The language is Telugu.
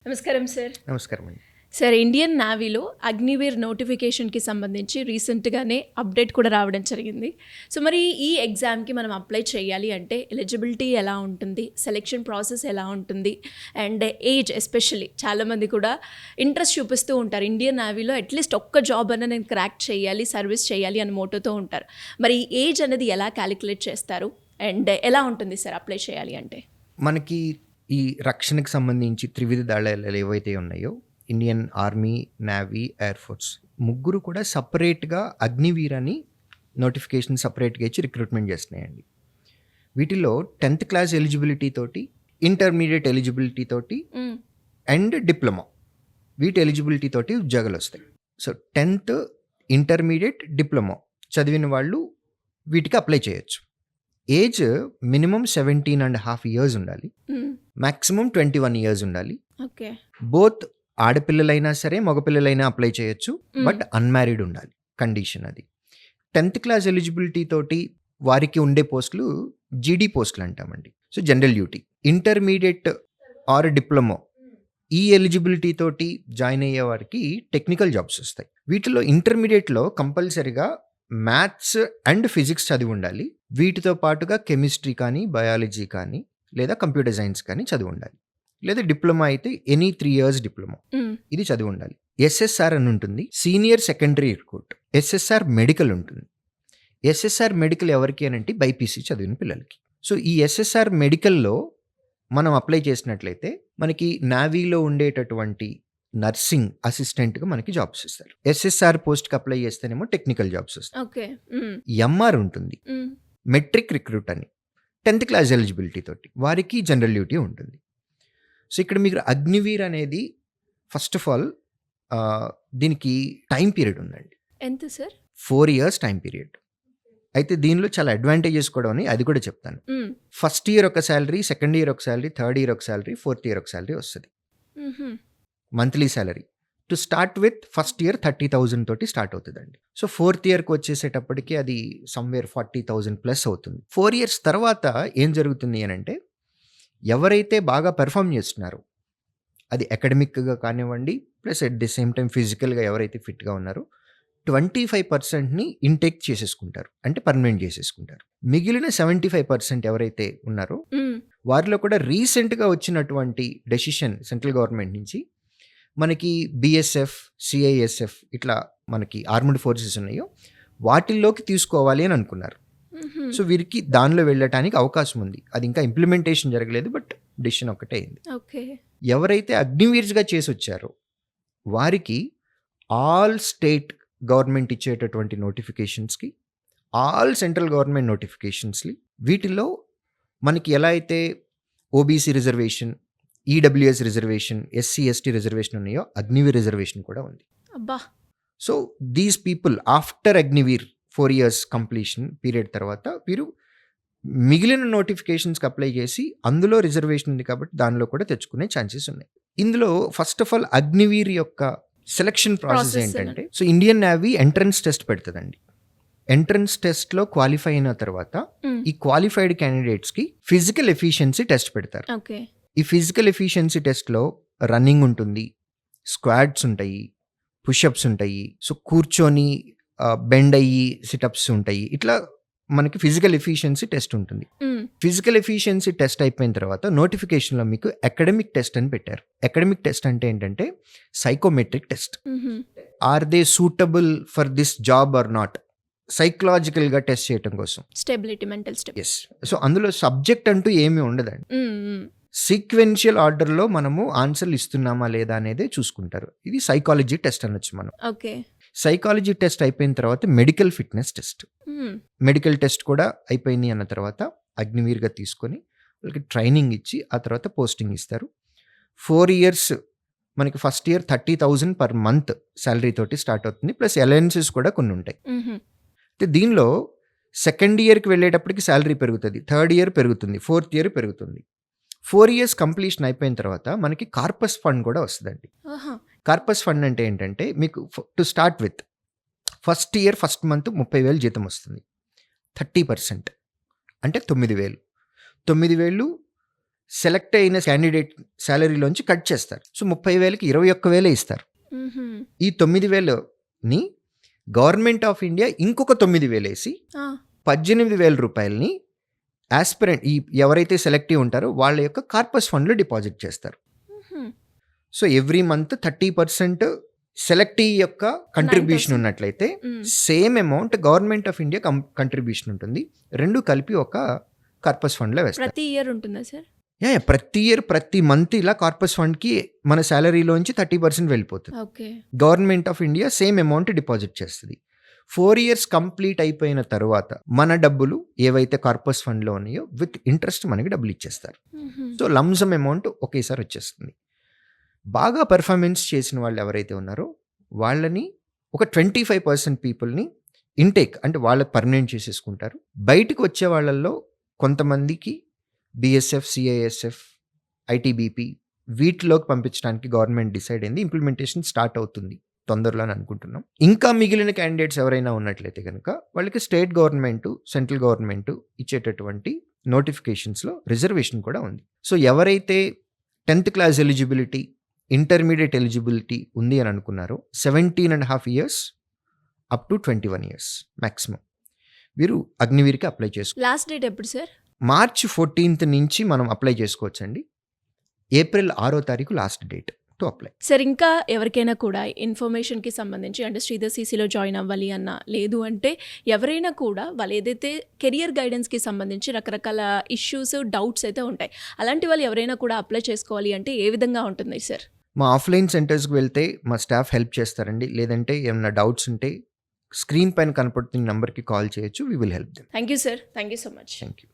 నమస్కారం సార్. నమస్కారం అండి. సార్, ఇండియన్ నేవీలో అగ్నివీర్ నోటిఫికేషన్‌కి సంబంధించి రీసెంట్‌గానే అప్డేట్ కూడా రావడం జరిగింది. సో, మరి ఈ ఎగ్జామ్‌కి మనం అప్లై చేయాలి అంటే ఎలిజిబిలిటీ ఎలా ఉంటుంది? సెలక్షన్ ప్రాసెస్ ఎలా ఉంటుంది? అండ్ ఏజ్ ఎస్పెషల్లీ చాలామంది కూడా ఇంట్రెస్ట్ చూపిస్తూ ఉంటారు. ఇండియన్ నేవీలో అట్లీస్ట్ ఒక్క జాబ్ అన్నా నేను క్రాక్ చేయాలి, సర్వీస్ చేయాలి అని మోటోతో ఉంటారు. మరి ఏజ్ అనేది ఎలా క్యాలిక్యులేట్ చేస్తారు? అండ్ ఎలా ఉంటుంది సార్ అప్లై చేయాలి అంటే? మనకి ఈ రక్షణకు సంబంధించి త్రివిధ దళాలు ఏవైతే ఉన్నాయో Indian army, navy, air force ముగ్గురు కూడా సపరేట్గా అగ్నివీర్ అని నోటిఫికేషన్ సపరేట్గా ఇచ్చి రిక్రూట్మెంట్ చేస్తున్నాయండి. వీటిలో 10th క్లాస్ ఎలిజిబిలిటీ తోటి, ఇంటర్మీడియట్ ఎలిజిబిలిటీ తోటి అండ్ డిప్లొమా వీటి ఎలిజిబిలిటీ తోటి ఉద్యోగాలు వస్తాయి. సో 10th, ఇంటర్మీడియట్, డిప్లొమా చదివిన వాళ్ళు వీటికి అప్లై చేయొచ్చు. ఏజ్ మినిమం 17.5 years ఉండాలి, మ్యాక్సిమం 21 years ఉండాలి. ఓకే. బోత్ ఆడపిల్లలైనా సరే మగపిల్లలైనా అప్లై చేయొచ్చు, బట్ అన్మ్యారీడ్ ఉండాలి కండిషన్ అది. 10th క్లాస్ ఎలిజిబిలిటీ తోటి వారికి ఉండే పోస్టులు జీడీ పోస్టులు అంటామండి. So general duty. Intermediate or diploma ఈ ఎలిజిబిలిటీ తోటి జాయిన్ అయ్యే వారికి టెక్నికల్ జాబ్స్ వస్తాయి. వీటిలో ఇంటర్మీడియట్లో కంపల్సరిగా మ్యాథ్స్ అండ్ ఫిజిక్స్ చదివి ఉండాలి. వీటితో పాటుగా కెమిస్ట్రీ కానీ, బయాలజీ కానీ, లేదా కంప్యూటర్ సైన్స్ కానీ చదివి ఉండాలి. లేదా డిప్లొమా అయితే ఎనీ 3 years డిప్లొమా ఇది చదివి ఉండాలి. ఎస్ఎస్ఆర్ అని ఉంటుంది, senior secondary recruit. SSR medical ఉంటుంది. ఎస్ఎస్ఆర్ మెడికల్ ఎవరికి అని అంటే బైపీసీ చదివిన పిల్లలకి. సో ఈ ఎస్ఎస్ఆర్ మెడికల్లో మనం అప్లై చేసినట్లయితే మనకి నావీలో ఉండేటటువంటి నర్సింగ్ అసిస్టెంట్గా మనకి జాబ్స్ ఇస్తారు. ఎస్ఎస్ఆర్ పోస్ట్కి అప్లై చేస్తేనేమో టెక్నికల్ జాబ్స్ వస్తాయి. ఓకే. ఎంఆర్ ఉంటుంది, మెట్రిక్ రిక్రూట్ అని 10th క్లాస్ ఎలిజిబిలిటీ తోటి వారికి జనరల్ డ్యూటీ ఉంటుంది. సో ఇక్కడ మీకు అగ్నివీర్ అనేది ఫస్ట్ ఆఫ్ ఆల్ దీనికి టైం పీరియడ్ ఉందండి. ఎంత సార్? 4 years time period. అయితే దీనిలో చాలా అడ్వాంటేజెస్ కూడా ఉన్నాయి, అది కూడా చెప్తాను. ఫస్ట్ ఇయర్ ఒక శాలరీ, సెకండ్ ఇయర్ ఒక శాలరీ, థర్డ్ ఇయర్ ఒక శాలరీ, ఫోర్త్ ఇయర్ ఒక శాలరీ వస్తుంది. Monthly salary to start with first year 30,000 తోటి స్టార్ట్ అవుతుందండి. సో ఫోర్త్ ఇయర్కి వచ్చేసేటప్పటికి అది సమ్వేర్ 40,000 ప్లస్ అవుతుంది. 4 years తర్వాత ఏం జరుగుతుంది అని అంటే ఎవరైతే బాగా పెర్ఫామ్ చేస్తున్నారో అది అకాడమిక్గా కానివ్వండి, plus at the same time ఫిజికల్గా ఎవరైతే ఫిట్గా ఉన్నారో 25%ని ఇంటేక్ చేసేసుకుంటారు, అంటే పర్మనెంట్ చేసేసుకుంటారు. మిగిలిన 75% ఎవరైతే ఉన్నారో వారిలో కూడా రీసెంట్గా వచ్చినటువంటి డెసిషన్ సెంట్రల్ గవర్నమెంట్ నుంచి మనకి బిఎస్ఎఫ్, సిఐఎస్ఎఫ్ ఇట్లా మనకి ఆర్మ్డ్ ఫోర్సెస్ ఉన్నాయో వాటిల్లోకి తీసుకోవాలి అని అనుకున్నారు. సో వీరికి దానిలో వెళ్ళటానికి అవకాశం ఉంది. అది ఇంకా ఇంప్లిమెంటేషన్ జరగలేదు, బట్ డెసిషన్ ఒక్కటే అయింది. ఎవరైతే అగ్నివీర్స్గా చేసి వచ్చారో వారికి ఆల్ స్టేట్ గవర్నమెంట్ ఇచ్చేటటువంటి నోటిఫికేషన్స్కి, ఆల్ సెంట్రల్ గవర్నమెంట్ నోటిఫికేషన్స్కి వీటిల్లో మనకి ఎలా అయితే OBC reservation, EWS reservation, SC ST reservation ఉన్నాయో అగ్నివీర్ రిజర్వేషన్ కూడా ఉంది. So these people after Agniveer 4 years completion period తర్వాత వీరు మిగిలిన నోటిఫికేషన్స్కి అప్లై చేసి అందులో రిజర్వేషన్ ఉంది కాబట్టి దానిలో కూడా తెచ్చుకునే ఛాన్సెస్ ఉన్నాయి. ఇందులో ఫస్ట్ ఆఫ్ ఆల్ అగ్నివీర్ యొక్క సెలక్షన్ ప్రాసెస్ ఏంటంటే, so Indian Navy entrance test పెడుతుందండి. ఎంట్రన్స్ టెస్ట్లో క్వాలిఫై అయిన తర్వాత ఈ క్వాలిఫైడ్ క్యాండిడేట్స్కి ఫిజికల్ ఎఫిషియన్సీ టెస్ట్ పెడతారు. ఈ ఫిజికల్ ఎఫిషియన్సీ టెస్ట్లో రన్నింగ్ ఉంటుంది, స్క్వాడ్స్ ఉంటాయి, పుషప్స్ ఉంటాయి, సో కూర్చొని బెండ్ అయ్యి సిటప్స్ ఉంటాయి. ఇట్లా మనకి ఫిజికల్ ఎఫిషియన్సీ టెస్ట్ ఉంటుంది. ఫిజికల్ ఎఫిషియన్సీ టెస్ట్ అయిపోయిన తర్వాత నోటిఫికేషన్లో మీకు అకాడమిక్ టెస్ట్ అని పెట్టారు. అకాడమిక్ టెస్ట్ అంటే ఏంటంటే psychometric test. Are they suitable for this job or not, సైకలాజికల్గా టెస్ట్ చేయడం కోసం. Stability, mental stability. Yes. So అందులో సబ్జెక్ట్ అంటూ ఏమీ ఉండదండి. సీక్వెన్షియల్ ఆర్డర్లో మనము ఆన్సర్లు ఇస్తున్నామా లేదా అనేది చూసుకుంటారు. ఇది సైకాలజీ టెస్ట్ అనొచ్చు మనం. ఓకే. సైకాలజీ టెస్ట్ అయిపోయిన తర్వాత medical fitness test. Medical test కూడా అయిపోయింది అన్న తర్వాత అగ్నివీర్గా తీసుకొని వాళ్ళకి ట్రైనింగ్ ఇచ్చి ఆ తర్వాత పోస్టింగ్ ఇస్తారు. 4 years మనకి first year 30,000 per month salary తోటి స్టార్ట్ అవుతుంది, ప్లస్ అలయన్సెస్ కూడా కొన్ని ఉంటాయి. దీనిలో సెకండ్ ఇయర్కి వెళ్ళేటప్పటికి శాలరీ పెరుగుతుంది, థర్డ్ ఇయర్ పెరుగుతుంది, ఫోర్త్ ఇయర్ పెరుగుతుంది. 4 years కంప్లీషన్ అయిపోయిన తర్వాత మనకి కార్పస్ ఫండ్ కూడా వస్తుందండి. కార్పస్ ఫండ్ అంటే ఏంటంటే మీకు to start with first year first month 30,000 జీతం వస్తుంది. 30% అంటే 9,000. సెలెక్ట్ అయిన క్యాండిడేట్ శాలరీలోంచి కట్ చేస్తారు. సో 30,000కి 21,000 ఇస్తారు. ఈ 9,000ని గవర్నమెంట్ ఆఫ్ ఇండియా ఇంకొక 9,000 వేసి 18,000 రూపాయలని ఆస్పిరెంట్ ఈ ఎవరైతే సెలెక్ట్ అయి ఉంటారో వాళ్ళ యొక్క కార్పస్ ఫండ్లో డిపాజిట్ చేస్తారు. సో ఎవ్రీ మంత్ 30% సెలెక్టీ యొక్క కంట్రిబ్యూషన్ 9%. ఉన్నట్లయితే same amount government of India contribution ఉంటుంది. రెండు కలిపి ఒక కార్పస్ ఫండ్లో వేస్తారు. ప్రతి ఇయర్ ఉంటుందా సార్? ప్రతి ఇయర్ ప్రతి మంత్ ఇలా కార్పస్ ఫండ్కి మన శాలరీలోంచి 30% వెళ్ళిపోతుంది. Okay. Government of India same amount deposit చేస్తుంది. 4 years కంప్లీట్ అయిపోయిన తర్వాత మన డబ్బులు ఏవైతే కార్పస్ ఫండ్లో ఉన్నాయో విత్ ఇంట్రెస్ట్ మనకి డబ్బులు ఇచ్చేస్తారు. సో లంసమ్ అమౌంట్ ఒకేసారి వచ్చేస్తుంది. బాగా పెర్ఫార్మెన్స్ చేసిన వాళ్ళు ఎవరైతే ఉన్నారో వాళ్ళని ఒక 25% పీపుల్ని ఇంటేక్ అంటే వాళ్ళకి పర్మనెంట్ చేసేసుకుంటారు. బయటకు వచ్చే వాళ్ళల్లో కొంతమందికి బిఎస్ఎఫ్, సిఐఎస్ఎఫ్, ఐటీబీపీ వీటిలోకి పంపించడానికి గవర్నమెంట్ డిసైడ్ అయింది. ఇంప్లిమెంటేషన్ స్టార్ట్ అవుతుంది తొందరలో అని అనుకుంటున్నాం. ఇంకా మిగిలిన క్యాండిడేట్స్ ఎవరైనా ఉన్నట్లయితే కనుక వాళ్ళకి స్టేట్ గవర్నమెంట్, సెంట్రల్ గవర్నమెంట్ ఇచ్చేటటువంటి నోటిఫికేషన్స్లో రిజర్వేషన్ కూడా ఉంది. సో ఎవరైతే 10th class eligibility, intermediate eligibility ఉంది అని అనుకున్నారో 17.5 years up to 21 years maximum వీరు అగ్నివీర్కి అప్లై చేసుకోవచ్చు. లాస్ట్ డేట్ ఎప్పుడు సార్? March 14th నుంచి మనం అప్లై చేసుకోవచ్చండి. April 6వ తారీఖు last date to apply. Sir ఇంకా ఎవరికైనా కూడా ఇన్ఫర్మేషన్కి సంబంధించి అంటే శ్రీధర్ సీసీలో జాయిన్ అవ్వాలి అన్న, లేదు అంటే ఎవరైనా కూడా వాళ్ళు ఏదైతే కెరియర్ గైడెన్స్కి సంబంధించి రకరకాల ఇష్యూస్, డౌట్స్ అయితే ఉంటాయి. అలాంటి వాళ్ళు ఎవరైనా కూడా అప్లై చేసుకోవాలి అంటే ఏ విధంగా ఉంటుంది సార్? మా ఆఫ్లైన్ సెంటర్స్కి వెళ్తే మా స్టాఫ్ హెల్ప్ చేస్తారండి. లేదంటే ఏమైనా డౌట్స్ ఉంటే స్క్రీన్ పైన కనపడుతున్న నెంబర్కి కాల్ చేయొచ్చు. We will help them. Thank you sir. Thank you so much. Thank you.